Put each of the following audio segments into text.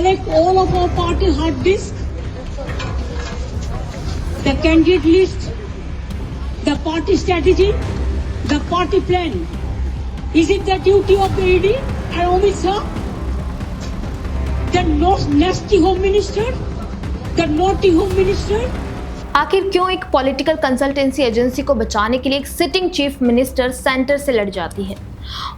collect all of our party hard disk, the candidate list, the party strategy, the party plan. Is it the duty of the ED and Amit Shah, the nasty home minister, the naughty home minister? आखिर क्यों एक political consultancy agency को बचाने के लिए एक sitting chief minister centre से लड़ जाती है,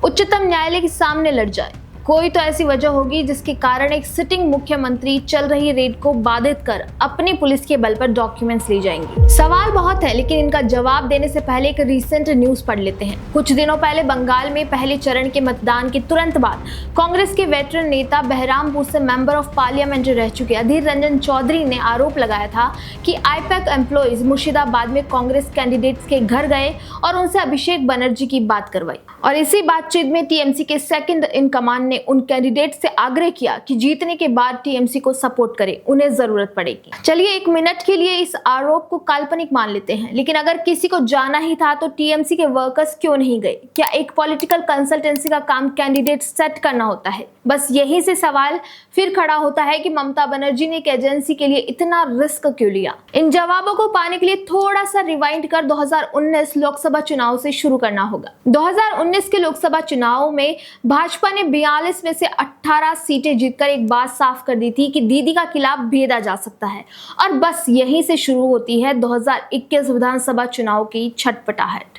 उच्चतम न्यायालय के सामने लड़ जाए? कोई तो ऐसी वजह होगी जिसके कारण एक सिटिंग मुख्यमंत्री चल रही रेड को बाधित कर अपनी पुलिस के बल पर डॉक्यूमेंट्स ले जाएंगी। सवाल बहुत है, लेकिन इनका जवाब देने से पहले एक रीसेंट न्यूज पढ़ लेते हैं। कुछ दिनों पहले बंगाल में पहले चरण के मतदान के तुरंत बाद कांग्रेस के वेटरन नेता बहरामपुर से मेंबर ऑफ पार्लियामेंट रह चुके अधीर रंजन चौधरी ने आरोप लगाया था कि आईपैक एम्प्लॉइज मुर्शिदाबाद में कांग्रेस कैंडिडेट्स के घर गए और उनसे अभिषेक बनर्जी की बात करवाई, और इसी बातचीत में टीएमसी के सेकंड इन कमांड ने उन कैंडिडेट से आग्रह किया कि जीतने के बाद टीएमसी को सपोर्ट करें, उन्हें जरूरत पड़ेगी। चलिए एक मिनट के लिए इस आरोप को काल्पनिक मान लेते हैं, लेकिन अगर किसी को जाना ही था तो टीएमसी के वर्कर्स क्यों नहीं गए? क्या एक पॉलिटिकल कंसल्टेंसी का काम कैंडिडेट सेट करना होता है? बस यही से सवाल फिर खड़ा होता है कि ममता बनर्जी ने एक एजेंसी के लिए इतना रिस्क क्यों लिया? इन जवाबों को पाने के लिए थोड़ा सा रिवाइंड कर 2019 लोकसभा चुनाव से शुरू करना होगा। 2019 के लोकसभा चुनाव में भाजपा ने 42 में से 18 सीटें जीतकर एक बात साफ कर दी थी कि दीदी का किला भेदा जा सकता है, और बस यहीं से शुरू होती है 2021 विधानसभा चुनाव की छटपटाहट।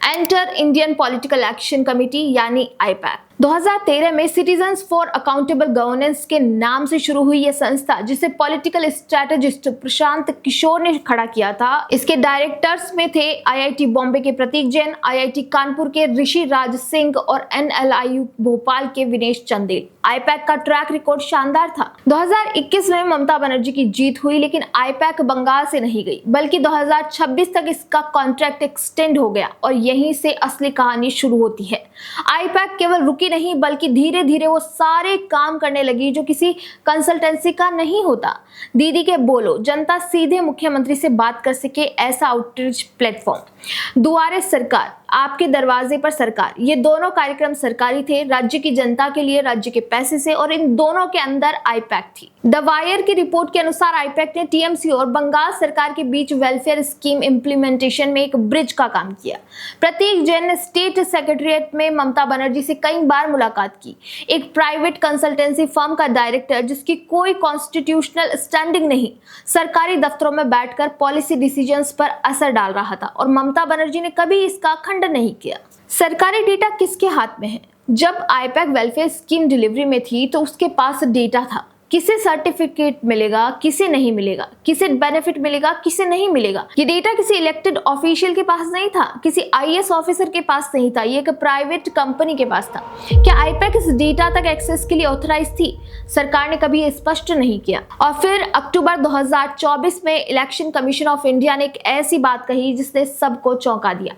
एंटर इंडियन पॉलिटिकल एक्शन कमेटी यानी आईपैक। 2013 में सिटीजन्स फॉर अकाउंटेबल गवर्नेंस के नाम से शुरू हुई यह संस्था, जिसे पॉलिटिकल स्ट्रेटेजिस्ट प्रशांत किशोर ने खड़ा किया था। इसके डायरेक्टर्स में थे आईआईटी बॉम्बे के प्रतीक जैन, आईआईटी कानपुर के ऋषि राज सिंह और एनएलआईयू भोपाल के विनेश चंदेल। आईपैक का ट्रैक रिकॉर्ड शानदार था। 2021 में ममता बनर्जी की जीत हुई, लेकिन आईपैक बंगाल से नहीं गई, बल्कि 2026 तक इसका कॉन्ट्रैक्ट एक्सटेंड हो गया, और यहीं से असली कहानी शुरू होती है। आईपैक केवल रुकी नहीं, बल्कि धीरे धीरे वो सारे काम करने लगी जो किसी कंसल्टेंसी का नहीं होता। दीदी के बोलो, जनता सीधे मुख्यमंत्री से बात कर सके, ऐसा आउटरीच प्लेटफॉर्म। दुआरे सरकार, आपके दरवाजे पर सरकार, ये दोनों कार्यक्रम सरकारी थे, राज्य की जनता के लिए, राज्य के पैसे से, और इन दोनों के अंदर आईपैक थी। द वायर की रिपोर्ट के अनुसार आईपैक ने टीएमसी और बंगाल सरकार के बीच वेलफेयर स्कीम इंप्लीमेंटेशन में एक ब्रिज का काम किया। प्रतीक जैन ने स्टेट सेक्रेटरीट में ममता बनर्जी से कई बार मुलाकात की। एक प्राइवेट कंसल्टेंसी फर्म का डायरेक्टर, जिसकी कोई कॉन्स्टिट्यूशनल स्टैंडिंग नहीं, सरकारी दफ्तरों में बैठकर पॉलिसी डिसीजंस पर असर डाल रहा था, और ममता बनर्जी ने कभी इसका खंडन नहीं किया। सरकारी डेटा किसके हाथ में है? जब आईपैक वेलफेयर स्कीम डिलीवरी में थी तो उसके पास डेटा था। किसे सर्टिफिकेट मिलेगा, किसे नहीं मिलेगा, किसे बेनिफिट मिलेगा, किसे नहीं मिलेगा, ये डेटा किसी इलेक्टेड ऑफिशियल के पास नहीं था, किसी आईएएस ऑफिसर के पास नहीं था, ये एक प्राइवेट कंपनी के पास था। क्या आईपैक इस डेटा तक एक्सेस के लिए ऑथराइज थी? सरकार ने कभी स्पष्ट नहीं किया। और फिर अक्टूबर 2024 में इलेक्शन कमीशन ऑफ इंडिया ने एक ऐसी बात कही जिसने सबको चौंका दिया।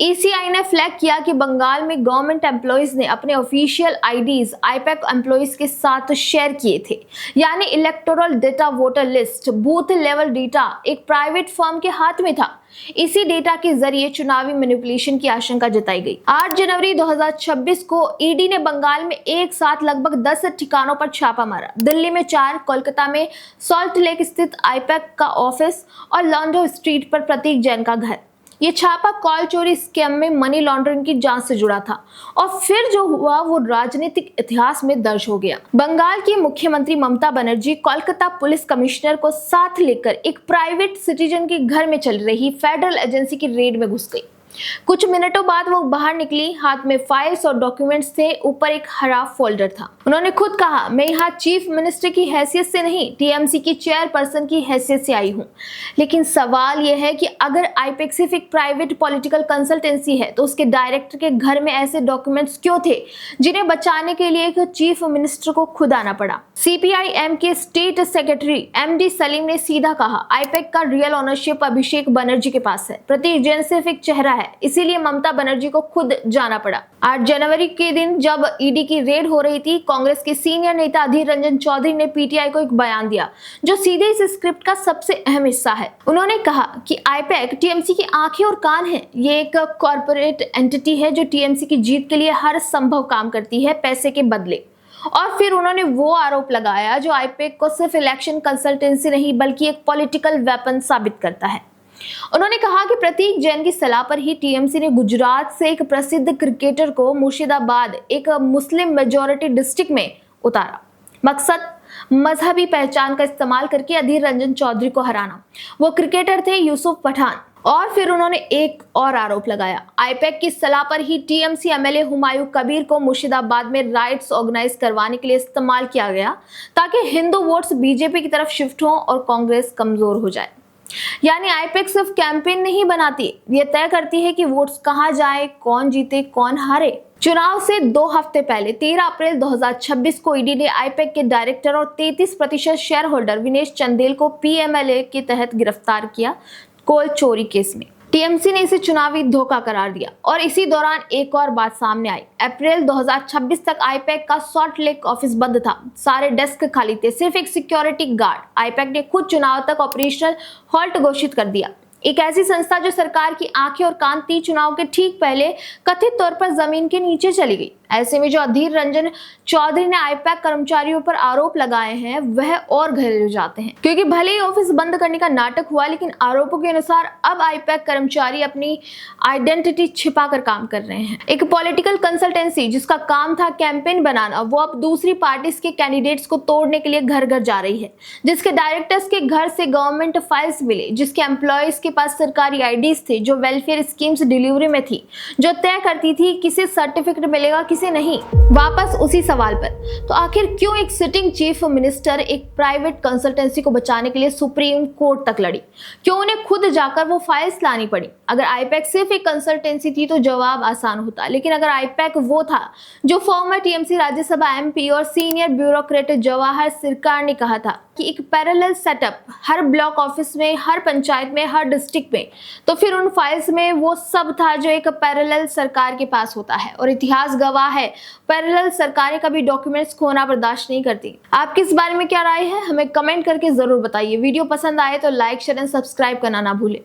ईसीआई ने फ्लैग किया कि बंगाल में गवर्नमेंट एम्प्लॉइज ने अपने ऑफिशियल आईडीज आईपैक एम्प्लॉइज के साथ शेयर किए थे, यानी electoral data, voter list, booth level data एक प्राइवेट फर्म के हाथ में था। इसी डेटा के जरिए चुनावी मैनिपुलेशन की आशंका जताई गई। 8 जनवरी 2026 को ईडी ने बंगाल में एक साथ लगभग 10 ठिकानों पर छापा मारा। दिल्ली में 4, कोलकाता में सॉल्ट लेक स्थित आईपैक का ऑफिस और लॉन्डो स्ट्रीट पर प्रतीक जैन का घर। ये छापा कॉल चोरी स्कैम में मनी लॉन्ड्रिंग की जांच से जुड़ा था, और फिर जो हुआ वो राजनीतिक इतिहास में दर्ज हो गया। बंगाल की मुख्यमंत्री ममता बनर्जी कोलकाता पुलिस कमिश्नर को साथ लेकर एक प्राइवेट सिटीजन के घर में चल रही फेडरल एजेंसी की रेड में घुस गई। कुछ मिनटों बाद वो बाहर निकली, हाथ में फाइल्स और डॉक्यूमेंट्स थे, ऊपर एक हरा फोल्डर था। उन्होंने खुद कहा, मैं यहाँ चीफ मिनिस्टर की हैसियत से नहीं, टीएमसी की चेयरपर्सन की हैसियत से आई हूँ। लेकिन सवाल यह है कि अगर आईपैक सिर्फ एक प्राइवेट पॉलिटिकल कंसल्टेंसी है तो उसके डायरेक्टर के घर में ऐसे डॉक्यूमेंट्स क्यों थे जिन्हें बचाने के लिए एक चीफ मिनिस्टर को खुद आना पड़ा? सीपीआईएम के स्टेट सेक्रेटरी एमडी सलीम ने सीधा कहा, आईपैक का रियल ओनरशिप अभिषेक बनर्जी के पास है, प्रतीक जैन सिर्फ एक चेहरा है, इसीलिए ममता बनर्जी को खुद जाना पड़ा। 8 जनवरी के दिन जब ईडी की रेड हो रही थी, कांग्रेस के सीनियर नेता अधीर रंजन चौधरी ने पीटीआई को एक बयान दिया जो सीधे इस स्क्रिप्ट का सबसे अहम हिस्सा है। उन्होंने कहा कि आईपैक टीएमसी की आंखें और कान है। ये एक कॉर्पोरेट एंटिटी है जो टीएमसी की जीत के लिए हर संभव काम करती है पैसे के बदले। और फिर उन्होंने वो आरोप लगाया जो आईपैक को सिर्फ इलेक्शन कंसल्टेंसी नहीं बल्कि एक पॉलिटिकल वेपन साबित करता है। उन्होंने कहा कि प्रतीक जैन की सलाह पर ही टीएमसी ने गुजरात से एक प्रसिद्ध क्रिकेटर को मुर्शिदाबाद एक मुस्लिम मेजॉरिटी डिस्ट्रिक्ट में उतारा। मकसद मजहबी पहचान का इस्तेमाल करके अधीर रंजन चौधरी को हराना। वो क्रिकेटर थे यूसुफ पठान। और फिर उन्होंने एक और आरोप लगाया, आईपैक की सलाह पर ही टीएमसी एमएलए हुमायूं कबीर को मुर्शिदाबाद में राइट्स ऑर्गेनाइज करवाने के लिए इस्तेमाल किया गया ताकि हिंदू वोट्स बीजेपी की तरफ शिफ्ट हों और कांग्रेस कमजोर हो जाए। यानी आईपैक सिर्फ कैंपेन नहीं बनाती, ये तय करती है कि वोट्स कहां जाए, कौन जीते कौन हारे। चुनाव से 2 हफ्ते पहले 13 अप्रैल 2026 को ईडी ने आईपैक के डायरेक्टर और 33% शेयर होल्डर विनेश चंदेल को पीएमएलए के तहत गिरफ्तार किया कोल चोरी केस में। टीएमसी ने इसे चुनावी धोखा करार दिया और इसी दौरान एक और बात सामने आई। अप्रैल 2026 तक आईपैक का सॉल्ट लेक ऑफिस बंद था, सारे डेस्क खाली थे, सिर्फ एक सिक्योरिटी गार्ड। आईपैक ने खुद चुनाव तक ऑपरेशनल हॉल्ट घोषित कर दिया। एक ऐसी संस्था जो सरकार की आंखें और कान थी, चुनाव के ठीक पहले कथित तौर पर जमीन के नीचे चली गई। ऐसे में जो अधीर रंजन चौधरी ने आईपैक कर्मचारियों पर आरोप लगाए हैं वह और गहरे हो जाते हैं, क्योंकि भले ही ऑफिस बंद करने का नाटक हुआ लेकिन आरोपों के अनुसार अब आईपैक कर्मचारी अपनी आइडेंटिटी छिपाकर काम कर रहे हैं। एक पॉलिटिकल कंसल्टेंसी जिसका काम था कैंपेन बनाना, वो अब दूसरी पार्टीज के कैंडिडेट्स को तोड़ने के लिए घर घर जा रही है, जिसके डायरेक्टर्स के घर से गवर्नमेंट फाइल्स मिले, जिसके एम्प्लॉयज के पास सरकारी आईडीज थे, जो वेलफेयर स्कीम्स डिलीवरी में थी, जो तय करती थी किसे सर्टिफिकेट मिलेगा किसे नहीं। वापस उसी सवाल पर, तो आखिर क्यों एक सिटिंग चीफ मिनिस्टर एक प्राइवेट कंसल्टेंसी को बचाने के लिए सुप्रीम कोर्ट तक लड़ी? क्यों उन्हें खुद जाकर वो फाइल्स लानी पड़ी? अगर आईपैक सिर्फ एक कंसल्टेंसी थी तो जवाब आसान होता, लेकिन अगर आईपैक वो था जो फॉर्मर टीएमसी राज्यसभा एमपी और सीनियर ब्यूरोक्रेट जवाहर सिरकार ने कहा था कि एक पैरेलल सेटअप हर ब्लॉक ऑफिस में, हर पंचायत में, हर डिस्ट्रिक्ट में, तो फिर उन फाइल्स में वो सब था जो एक पैरेलल सरकार के पास होता है। और इतिहास गवाह है, पैरेलल सरकारें कभी डॉक्यूमेंट्स खोना बर्दाश्त नहीं करती। आपकी इस बारे में क्या राय है, हमें कमेंट करके जरूर बताइए। वीडियो पसंद आए तो लाइक, शेयर एंड सब्सक्राइब करना ना भूलें।